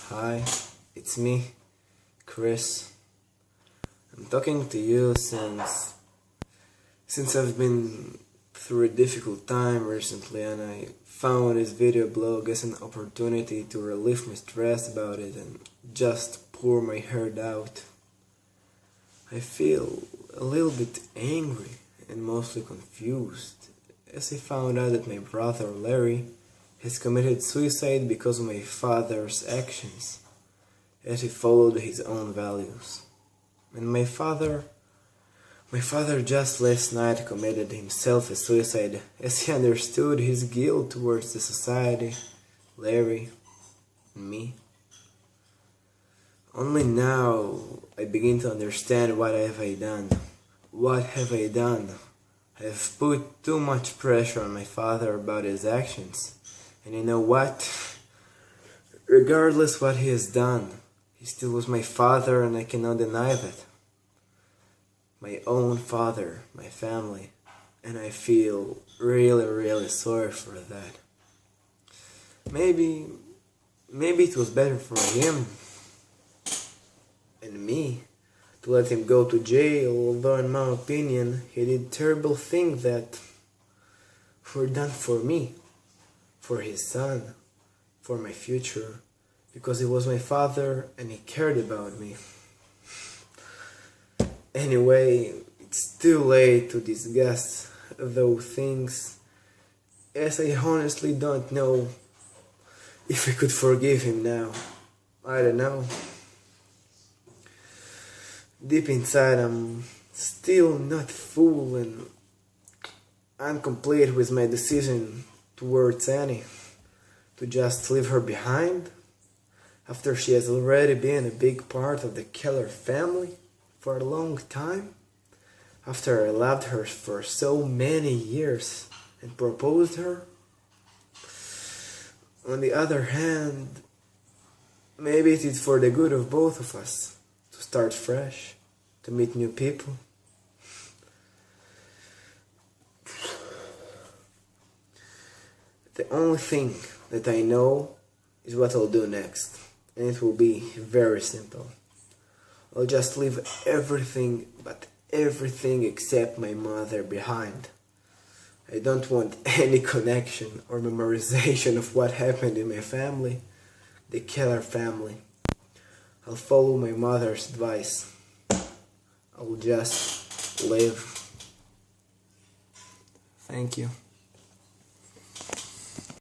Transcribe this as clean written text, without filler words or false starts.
Hi, it's me, Chris. I'm talking to you since I've been through a difficult time recently, and I found this video blog as an opportunity to relieve my stress about it and just pour my heart out. I feel a little bit angry and mostly confused as I found out that my brother Larry has committed suicide because of my father's actions, as he followed his own values. And my father just last night committed himself a suicide as he understood his guilt towards the society, Larry, and me. Only now I begin to understand what have I done. What have I done? I have put too much pressure on my father about his actions. And you know what? Regardless what he has done, he still was my father, and I cannot deny that. My own father, my family, and I feel really sorry for that. Maybe it was better for him and me to let him go to jail, although in my opinion he did terrible things that were done for me, for his son, for my future, because he was my father and he cared about me. Anyway, it's too late to discuss those things, as I honestly don't know if I could forgive him now. I don't know. Deep inside, I'm still not full and incomplete with my decision towards Annie, to just leave her behind after she has already been a big part of the Keller family for a long time, after I loved her for so many years and proposed her. On the other hand, maybe it is for the good of both of us to start fresh, to meet new people. The only thing that I know is what I'll do next, and it will be very simple. I'll just leave everything, but everything except my mother behind. I don't want any connection or memorization of what happened in my family, the Keller family. I'll follow my mother's advice. I'll just live. Thank you.